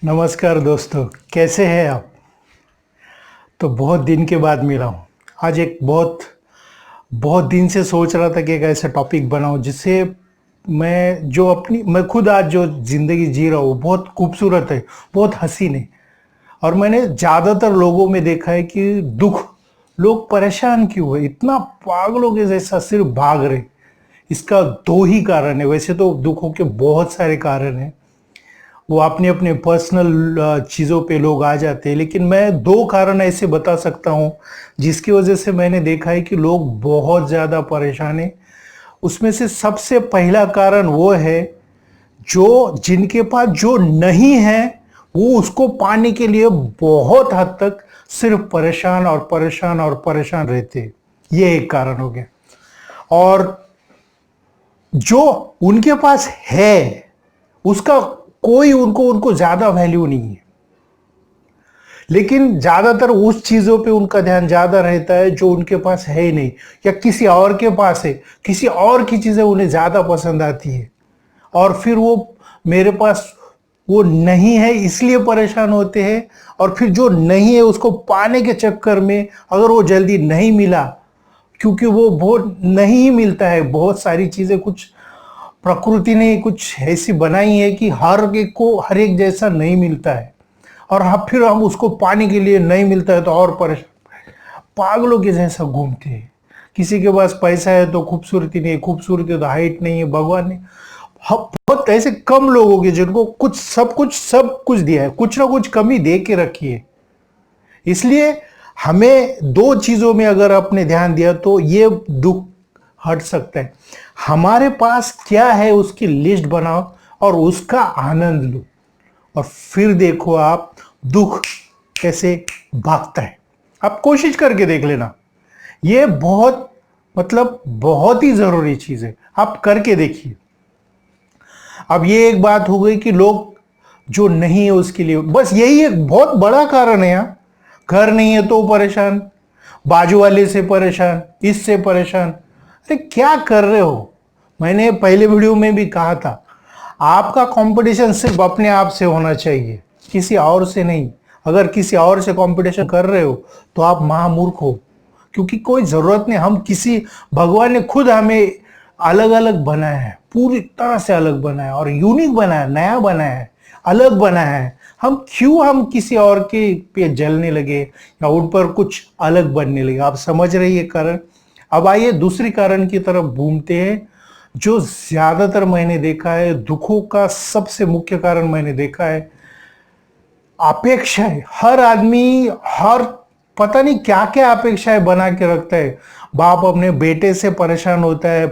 नमस्कार दोस्तों, कैसे हैं आप। तो बहुत दिन के बाद मिला हूँ। आज एक बहुत बहुत दिन से सोच रहा था कि एक ऐसा टॉपिक बनाऊँ जिससे मैं खुद आज जो ज़िंदगी जी रहा हूँ बहुत खूबसूरत है, बहुत हसीन है। और मैंने ज़्यादातर लोगों में देखा है कि दुख, लोग परेशान क्यों है, इतना पागलों के जैसा सिर्फ भाग रहे। इसका दो ही कारण है, वैसे तो दुखों के बहुत सारे कारण हैं, वो अपने अपने पर्सनल चीज़ों पे लोग आ जाते हैं, लेकिन मैं दो कारण ऐसे बता सकता हूँ जिसकी वजह से मैंने देखा है कि लोग बहुत ज़्यादा परेशान हैं। उसमें से सबसे पहला कारण वो है, जो जिनके पास जो नहीं है वो उसको पाने के लिए बहुत हद तक सिर्फ परेशान और परेशान और परेशान रहते हैं। ये एक कारण हो गया। और जो उनके पास है उसका कोई उनको उनको ज्यादा वैल्यू नहीं है, लेकिन ज्यादातर उस चीजों पे उनका ध्यान ज्यादा रहता है जो उनके पास है ही नहीं, या किसी और के पास है, किसी और की चीजें उन्हें ज्यादा पसंद आती है। और फिर वो मेरे पास वो नहीं है इसलिए परेशान होते हैं। और फिर जो नहीं है उसको पाने के चक्कर में, अगर वो जल्दी नहीं मिला, क्योंकि वो बहुत नहीं मिलता है, बहुत सारी चीजें कुछ प्रकृति ने कुछ ऐसी बनाई है कि हर एक को हर एक जैसा नहीं मिलता है। और फिर हम उसको पाने के लिए नहीं मिलता है तो और परेशान, पागलों के जैसा घूमते हैं। किसी के पास पैसा है तो खूबसूरती नहीं है, खूबसूरती तो हाइट नहीं है, भगवान ने बहुत ऐसे कम लोगों के जिनको सब कुछ दिया है, कुछ ना कुछ कमी दे के रखी है। इसलिए हमें दो चीजों में अगर आपने ध्यान दिया तो ये दुख हट सकता है। हमारे पास क्या है उसकी लिस्ट बनाओ और उसका आनंद लो, और फिर देखो आप दुख कैसे भागता है। आप कोशिश करके देख लेना, ये बहुत ही जरूरी चीज है, आप करके देखिए। अब ये एक बात हो गई कि लोग जो नहीं है उसके लिए, बस यही एक बहुत बड़ा कारण है। यहाँ घर नहीं है तो परेशान, बाजू वाले से परेशान, इससे परेशान। अरे क्या कर रहे हो। मैंने पहले वीडियो में भी कहा था, आपका कंपटीशन सिर्फ अपने आप से होना चाहिए, किसी और से नहीं। अगर किसी और से कंपटीशन कर रहे हो तो आप महामूर्ख हो, क्योंकि कोई जरूरत नहीं। हम किसी, भगवान ने खुद हमें अलग अलग बनाया है, पूरी तरह से अलग बनाया और यूनिक बनाया, नया बनाया है, अलग बनाया है। हम किसी और के पे जलने लगे या उन पर कुछ अलग बनने लगे। आप समझ रहे हैं कारण। अब आइए दूसरी कारण की तरफ घूमते हैं, जो ज्यादातर मैंने देखा है दुखों का सबसे मुख्य कारण मैंने देखा है, अपेक्षाएं। हर आदमी हर पता नहीं क्या क्या अपेक्षाएं बना के रखता है। बाप अपने बेटे से परेशान होता है,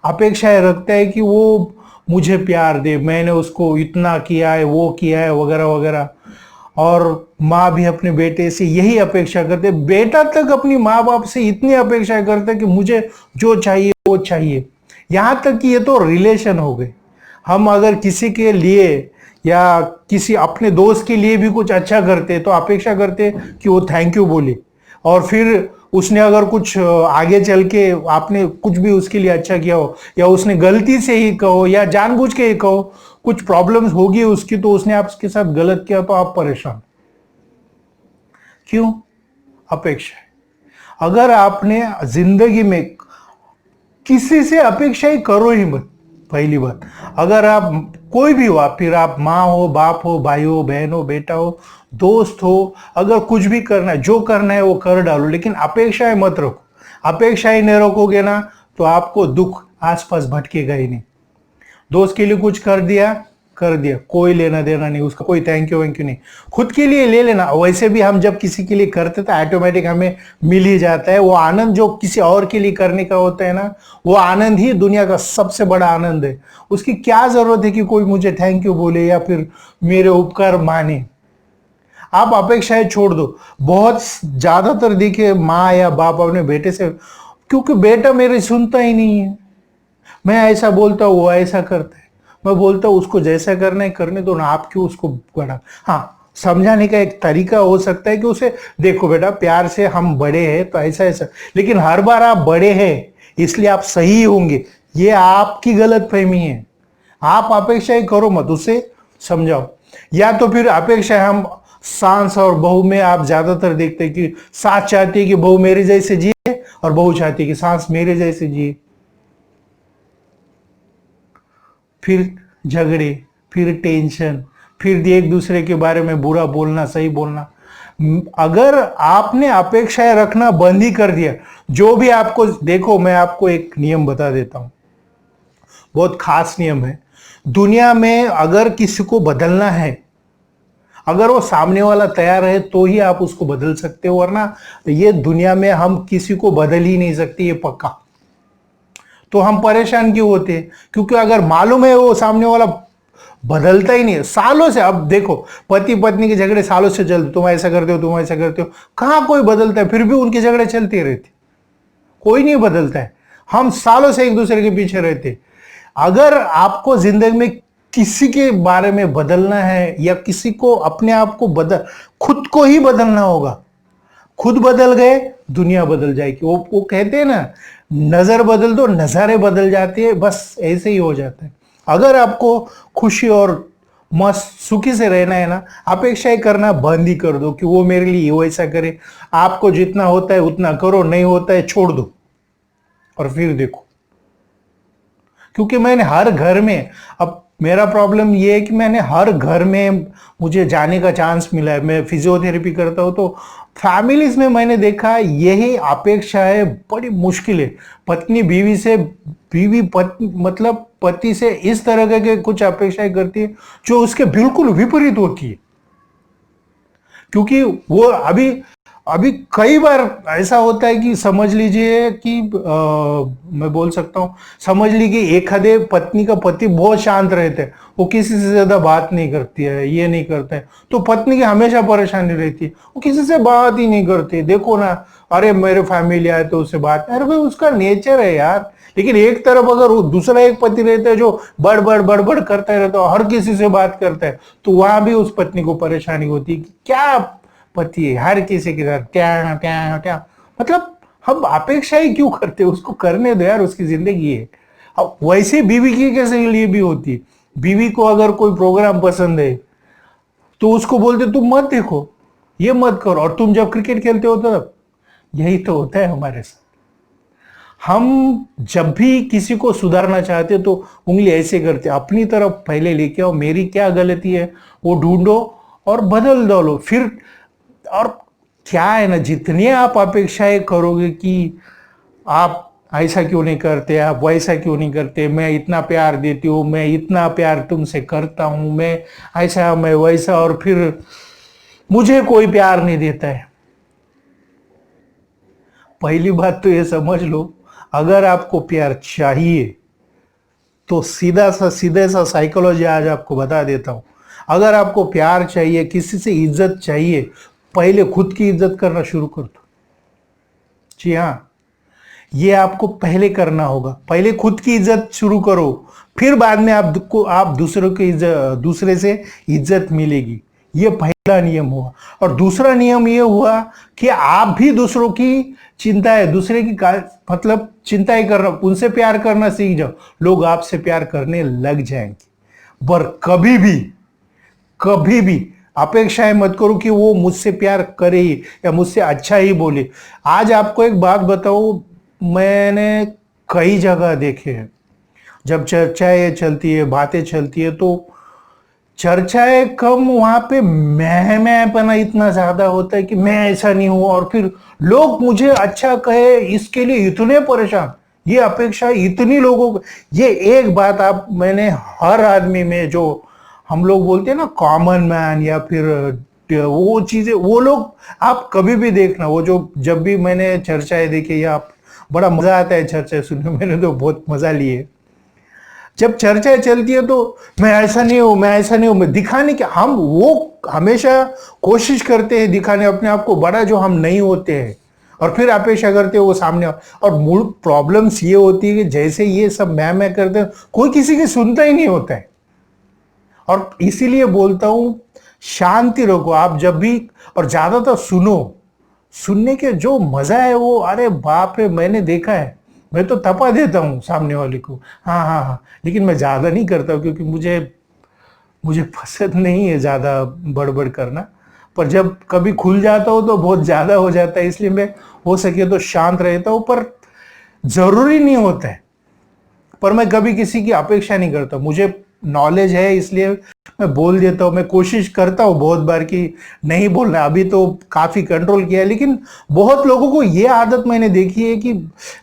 अपेक्षाएं रखता है कि वो मुझे प्यार दे, मैंने उसको इतना किया है, वो किया है, वगैरह वगैरह। और माँ भी अपने बेटे से यही अपेक्षा करते, बेटा तक अपनी माँ बाप से इतनी अपेक्षा करते कि मुझे जो चाहिए वो चाहिए। यहाँ तक कि ये तो रिलेशन हो गए। हम अगर किसी के लिए या किसी अपने दोस्त के लिए भी कुछ अच्छा करते तो अपेक्षा करते कि वो थैंक यू बोले, और फिर उसने अगर कुछ आगे चल के आपने कुछ भी उसके लिए अच्छा किया हो, या उसने गलती से ही कहो या जानबूझ के ही कहो, कुछ प्रॉब्लम्स होगी उसकी, तो उसने आपके साथ गलत किया तो आप परेशान क्यों। अपेक्षा। अगर आपने जिंदगी में किसी से अपेक्षा ही करो ही मत। पहली बात, अगर आप कोई भी हो, आप फिर आप माँ हो, बाप हो, भाई हो, बहन हो, बेटा हो, दोस्त हो, अगर कुछ भी करना है, जो करना है वो कर डालो, लेकिन अपेक्षाएं मत रखो। अपेक्षाएं नहीं रखोगे ना तो आपको दुख आसपास भटकेगा ही नहीं। दोस्त के लिए कुछ कर दिया, कोई लेना देना नहीं उसका, कोई थैंक यू वैंक यू नहीं। खुद के लिए ले लेना, वैसे भी हम जब किसी के लिए करते तो ऑटोमेटिक हमें मिल ही जाता है। वो आनंद जो किसी और के लिए करने का होता है ना, वो आनंद ही दुनिया का सबसे बड़ा आनंद है। उसकी क्या जरूरत है कि कोई मुझे थैंक यू बोले या फिर मेरे उपकार माने। आप अपेक्षाएं छोड़ दो। बहुत ज्यादातर देखिए माँ या बाप अपने बेटे से, क्योंकि बेटा मेरे सुनता ही नहीं है, मैं ऐसा बोलता हूँ वो ऐसा करता है, मैं बोलता हूँ उसको जैसा करना है करने दो ना, आप क्यों उसको बड़ा। हाँ, समझाने का एक तरीका हो सकता है कि उसे देखो बेटा प्यार से हम बड़े हैं तो ऐसा ऐसा, लेकिन हर बार आप बड़े हैं इसलिए आप सही होंगे, ये आपकी गलत फहमी है। आप अपेक्षाएं करो मत उससे, समझाओ। या तो फिर अपेक्षा है, हम सास और बहू में आप ज्यादातर देखते हैं कि सास चाहती है कि बहू मेरे जैसे जिए और बहू चाहती है कि सास मेरे जैसे जिए। फिर झगड़े, फिर टेंशन, फिर एक दूसरे के बारे में बुरा बोलना, सही बोलना। अगर आपने अपेक्षाएं रखना बंद ही कर दिया, जो भी आपको, देखो मैं आपको एक नियम बता देता हूं, बहुत खास नियम है। दुनिया में अगर किसी को बदलना है, अगर वो सामने वाला तैयार है तो ही आप उसको बदल सकते हो, वरना ये दुनिया में हम किसी को बदल ही नहीं सकते, ये पक्का। तो हम परेशान क्यों होते हैं? क्योंकि अगर मालूम है वो सामने वाला बदलता ही नहीं है सालों से। अब देखो, पति पत्नी के झगड़े सालों से चलते, तुम ऐसा करते हो, तुम ऐसा करते हो, कहां कोई बदलता है? फिर भी उनके झगड़े चलते रहते, कोई नहीं बदलता है। हम सालों से एक दूसरे के पीछे रहते। अगर आपको जिंदगी में किसी के बारे में बदलना है, या किसी को, अपने आप को खुद को ही बदलना होगा। खुद बदल गए, दुनिया बदल जाएगी। वो कहते हैं ना, नजर बदल दो नजारे बदल जाते हैं, बस ऐसे ही हो जाता है। अगर आपको खुशी और मस्त सुखी से रहना है ना, अपेक्षाएं करना बंद ही कर दो कि वो मेरे लिए वैसा करे। आपको जितना होता है उतना करो, नहीं होता है छोड़ दो, और फिर देखो। क्योंकि मैंने हर घर में, अब मेरा प्रॉब्लम ये है कि मैंने हर घर में मुझे जाने का चांस मिला है। मैं फिजियोथेरेपी करता हूं, तो फैमिलीज में मैंने देखा यही अपेक्षा है, बड़ी मुश्किल है। पत्नी बीवी से, बीवी मतलब पति से इस तरह के कुछ अपेक्षाएं करती है जो उसके बिल्कुल विपरीत होती है। क्योंकि वो अभी अभी कई बार ऐसा होता है कि समझ लीजिए कि मैं बोल सकता हूँ, समझ लीजिए एक आधे पत्नी का पति बहुत शांत रहते हैं, वो किसी से ज्यादा बात नहीं करती है, ये नहीं करता है, तो पत्नी की हमेशा परेशानी रहती है, वो किसी से बात ही नहीं करती। देखो ना, अरे मेरे फैमिली आए तो उससे बात, अरे भाई उसका नेचर है यार। लेकिन एक तरफ अगर वो दूसरा एक पति रहता है जो बड़ करता रहता है, हर किसी से बात करता है, तो वहां भी उस पत्नी को परेशानी होती है कि क्या पति है, हर किसी के साथ क्या क्या क्या। मतलब हम अपेक्षा ही क्यों करते हैं? उसको करने दो यार, उसकी जिंदगी है। अब वैसे बीवी की कैसे लिए भी होती है। बीवी को अगर कोई प्रोग्राम पसंद है तो उसको बोलते तुम मत देखो, ये मत करो, और तुम जब क्रिकेट खेलते हो तब। यही तो होता है हमारे साथ। हम जब भी किसी को सुधारना चाहते हैं तो उंगली ऐसे करते, अपनी तरफ पहले लेके आओ, मेरी क्या गलती है वो ढूंढो और बदल दो फिर। और क्या है ना, जितनी आप अपेक्षाएं करोगे कि आप ऐसा क्यों नहीं करते, आप वैसा क्यों नहीं करते, मैं इतना प्यार देती हूँ, मैं इतना प्यार तुमसे करता हूं, मैं ऐसा मैं वैसा, और फिर मुझे कोई प्यार नहीं देता है। पहली बात तो ये समझ लो, अगर आपको प्यार चाहिए तो सीधे सा साइकोलॉजी आज आपको बता देता हूं। अगर आपको प्यार चाहिए, किसी से इज्जत चाहिए, पहले खुद की इज्जत करना शुरू कर दो। जी हाँ, ये आपको पहले करना होगा। पहले खुद की इज्जत शुरू करो, फिर बाद में आप दूसरे से इज्जत मिलेगी। ये पहला नियम हुआ। और दूसरा नियम ये हुआ कि आप भी दूसरों की चिंताएं, दूसरे की मतलब चिंताएं करना, उनसे प्यार करना सीख जाओ, लोग आपसे प्यार करने लग जाएंगे। पर कभी भी अपेक्षाएं मत करो कि वो मुझसे प्यार करे ही या मुझसे अच्छा ही बोले। आज आपको एक बात बताऊं, मैंने कई जगह देखे हैं, जब चर्चाएं चलती है, बातें चलती है, तो चर्चाएं कम, वहां पे मैंपना इतना ज्यादा होता है कि मैं ऐसा नहीं हूं, और फिर लोग मुझे अच्छा कहे इसके लिए इतने परेशान। ये अपेक्षा इतनी लोगों को, ये एक बात आप, मैंने हर आदमी में, जो हम लोग बोलते हैं ना कॉमन मैन, या फिर वो चीजें, वो लोग आप कभी भी देखना, वो जो जब भी मैंने चर्चाएं देखी, या बड़ा मजा आता है चर्चा सुनने, मैंने तो बहुत मजा लिए। जब चर्चाएं चलती है तो मैं ऐसा नहीं हूं, मैं ऐसा नहीं हूं, मैं दिखाने के, हम वो हमेशा कोशिश करते हैं दिखाने अपने आप को बड़ा, जो हम नहीं होते हैं, और फिर अपेक्षा करते हो वो सामने। और मूल प्रॉब्लम्स ये होती है कि जैसे ये सब मैं करते हैं, कोई किसी की सुनता ही नहीं होता है। और इसीलिए बोलता हूं, शांति रखो आप जब भी, और ज्यादातर सुनो। सुनने के जो मजा है वो, अरे बाप रे, मैंने देखा है। मैं तो तपा देता हूँ सामने वाले को, हाँ हाँ हाँ, लेकिन मैं ज्यादा नहीं करता हूँ, क्योंकि मुझे पसंद नहीं है ज़्यादा बड़बड़ करना, पर जब कभी खुल जाता हूँ तो बहुत ज़्यादा हो जाता है, इसलिए मैं हो सके तो शांत रहता हूँ। पर ज़रूरी नहीं होता है, पर मैं कभी किसी की अपेक्षा नहीं करता। मुझे नॉलेज है इसलिए मैं बोल देता हूँ। मैं कोशिश करता हूँ बहुत बार कि नहीं बोलना, अभी तो काफ़ी कंट्रोल किया है, लेकिन बहुत लोगों को ये आदत मैंने देखी है कि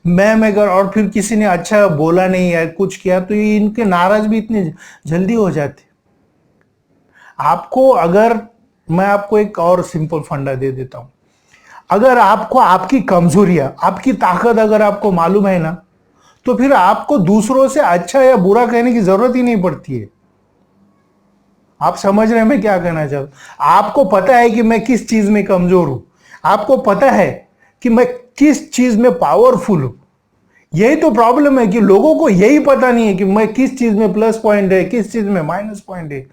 मैं कर, और फिर किसी ने अच्छा बोला नहीं या कुछ किया तो ये इनके नाराज भी इतने जल्दी हो जाते। आपको अगर, मैं आपको एक और सिंपल फंडा दे देता हूं, अगर आपको आपकी कमजोरियां, आपकी ताकत अगर आपको मालूम है ना, तो फिर आपको दूसरों से अच्छा या बुरा कहने की जरूरत ही नहीं पड़ती है। आप समझ रहे हैं मैं क्या कहना चाहता हूं? आपको पता है कि मैं किस चीज में कमजोर हूं, आपको पता है कि मैं किस चीज में पावरफुल हूं। यही तो प्रॉब्लम है कि लोगों को यही पता नहीं है कि मैं किस चीज में प्लस पॉइंट है, किस चीज में माइनस पॉइंट है।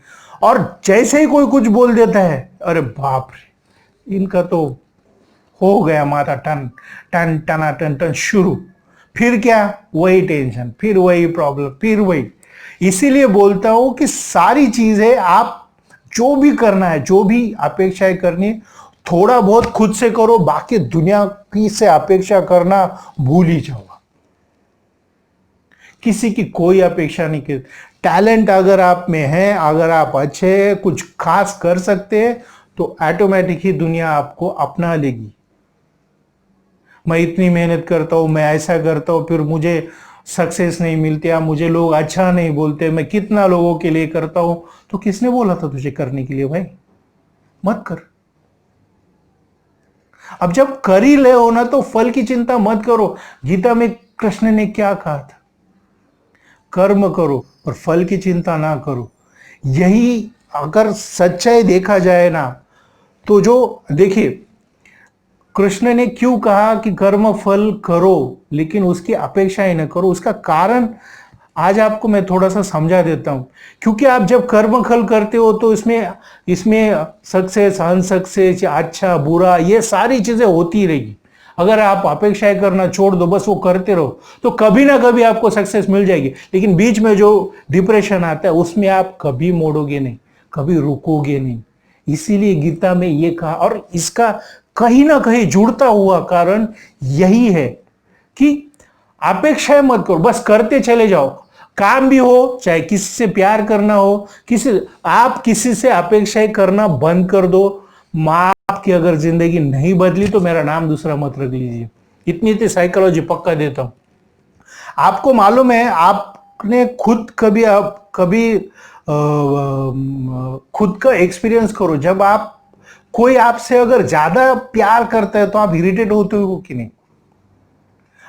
और जैसे ही कोई कुछ बोल देता है, अरे बाप रे, इनका तो हो गया माथा टन टन टना टन टन शुरू। फिर क्या, वही टेंशन, फिर वही प्रॉब्लम, फिर वही। इसीलिए बोलता हूं कि सारी चीजें आप जो भी करना है, जो भी अपेक्षाएं करनी है, थोड़ा बहुत खुद से करो, बाकी दुनिया की से अपेक्षा करना भूल ही जाओ। किसी की कोई अपेक्षा नहीं की। टैलेंट अगर आप में है, अगर आप अच्छे हैं, कुछ खास कर सकते हैं, तो ऑटोमेटिक ही दुनिया आपको अपना लेगी। मैं इतनी मेहनत करता हूं, मैं ऐसा करता हूं, फिर मुझे सक्सेस नहीं मिलती या मुझे लोग अच्छा नहीं बोलते, मैं कितना लोगों के लिए करता हूं। तो किसने बोला था तुझे करने के लिए भाई? मत कर। अब जब कर ही ले हो ना, तो फल की चिंता मत करो। गीता में कृष्ण ने क्या कहा था? कर्म करो और फल की चिंता ना करो। यही अगर सच्चाई देखा जाए ना, तो जो देखिए, कृष्ण ने क्यों कहा कि कर्म फल करो लेकिन उसकी अपेक्षाएं न करो, उसका कारण आज आपको मैं थोड़ा सा समझा देता हूं। क्योंकि आप जब कर्म फल करते हो तो इसमें इसमें सक्सेस, अनसक्सेस, अच्छा बुरा, ये सारी चीजें होती रहेगी। अगर आप अपेक्षाएं करना छोड़ दो, बस वो करते रहो, तो कभी ना कभी आपको सक्सेस मिल जाएगी। लेकिन बीच में जो डिप्रेशन आता है, उसमें आप कभी मोड़ोगे नहीं, कभी रुकोगे नहीं। इसीलिए गीता में ये कहा, और इसका कहीं ना कहीं जुड़ता हुआ कारण यही है कि अपेक्षाएं मत करो, बस करते चले जाओ। काम भी हो, चाहे किसी से प्यार करना हो, आप किसी से अपेक्षाएं करना बंद कर दो। माँ की अगर जिंदगी नहीं बदली तो मेरा नाम दूसरा मत रख लीजिए। इतनी तो साइकोलॉजी पक्का देता हूं। आपको मालूम है, आपने खुद कभी खुद का एक्सपीरियंस करो। जब आप, कोई आपसे अगर ज्यादा प्यार करता है तो आप इरिटेट होते हो कि नहीं?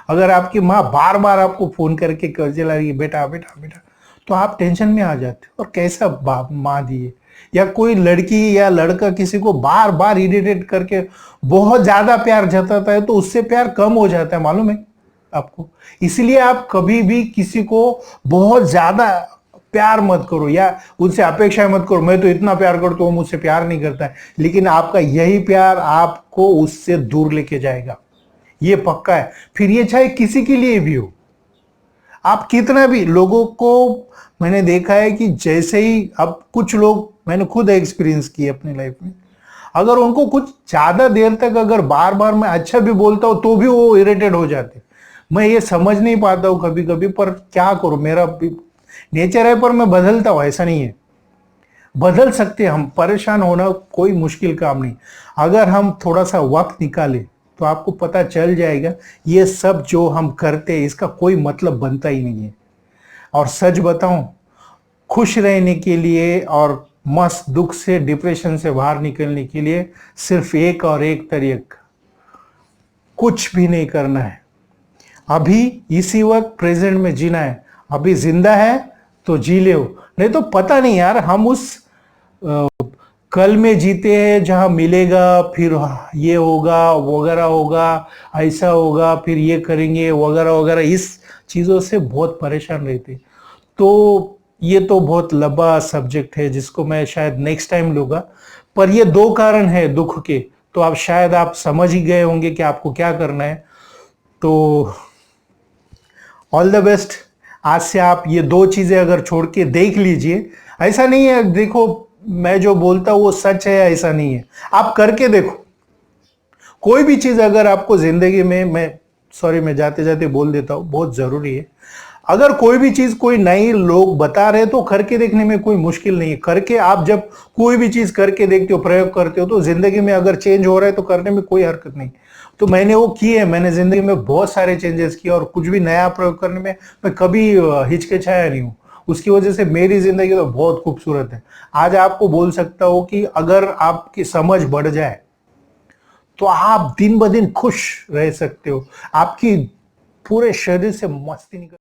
अगर आपकी माँ बार बार आपको फोन करके कर चला रही है, बेटा बेटा बेटा, तो आप टेंशन में आ जाते हो, और कैसा बाप माँ दिए। या कोई लड़की या लड़का किसी को बार बार इरिटेट करके बहुत ज्यादा प्यार जताता है, तो उससे प्यार कम हो जाता है, मालूम है आपको? इसलिए आप कभी भी किसी को बहुत ज्यादा प्यार मत करो या उनसे अपेक्षा मत करो। मैं तो इतना प्यार करता हूँ, मुझसे प्यार नहीं करता है, लेकिन आपका यही प्यार आपको उससे दूर लेके जाएगा, ये पक्का है। फिर ये चाहे किसी के लिए भी हो। आप कितना भी लोगों को, मैंने देखा है कि जैसे ही, अब कुछ लोग मैंने खुद एक्सपीरियंस किए अपनी लाइफ में, अगर उनको कुछ ज्यादा देर तक अगर बार बार मैं अच्छा भी बोलता हूं तो भी वो इरिटेट हो जाते। मैं ये समझ नहीं पाता हूं कभी कभी, पर क्या करूं, मेरा नेचर है। पर मैं बदलता हूं, ऐसा नहीं है, बदल सकते हैं हम। परेशान होना कोई मुश्किल काम नहीं। अगर हम थोड़ा सा वक्त निकालें तो आपको पता चल जाएगा, ये सब जो हम करते हैं इसका कोई मतलब बनता ही नहीं है। और सच बताऊं, खुश रहने के लिए और मस्त दुख से, डिप्रेशन से बाहर निकलने के लिए सिर्फ एक और एक तरीका, कुछ भी नहीं करना है। अभी इसी वक्त प्रेजेंट में जीना है। अभी जिंदा है तो जी ले, नहीं तो पता नहीं यार, हम उस कल में जीते हैं जहां मिलेगा, फिर ये होगा, वगैरह होगा, ऐसा होगा, फिर ये करेंगे, वगैरह वगैरह, इस चीजों से बहुत परेशान रहते। तो ये तो बहुत लंबा सब्जेक्ट है जिसको मैं शायद नेक्स्ट टाइम लूंगा। पर ये दो कारण है दुख के, तो आप शायद आप समझ ही गए होंगे कि आपको क्या करना है। तो ऑल द बेस्ट। आज से आप ये दो चीजें अगर छोड़ के देख लीजिए, ऐसा नहीं है, देखो मैं जो बोलता हूं वो सच है ऐसा नहीं है, आप करके देखो। कोई भी चीज अगर आपको जिंदगी में, मैं जाते जाते बोल देता हूं, बहुत जरूरी है, अगर कोई भी चीज कोई नई लोग बता रहे तो करके देखने में कोई मुश्किल नहीं है। करके आप जब कोई भी चीज करके देखते हो, प्रयोग करते हो, तो जिंदगी में अगर चेंज हो रहा है तो करने में कोई हरकत नहीं। तो मैंने वो की है, मैंने जिंदगी में बहुत सारे चेंजेस किए और कुछ भी नया प्रयोग करने में मैं कभी हिचकिचाया नहीं हूँ। उसकी वजह से मेरी जिंदगी तो बहुत खूबसूरत है। आज आपको बोल सकता हूँ कि अगर आपकी समझ बढ़ जाए तो आप दिन ब दिन खुश रह सकते हो, आपकी पूरे शरीर से मस्ती निकल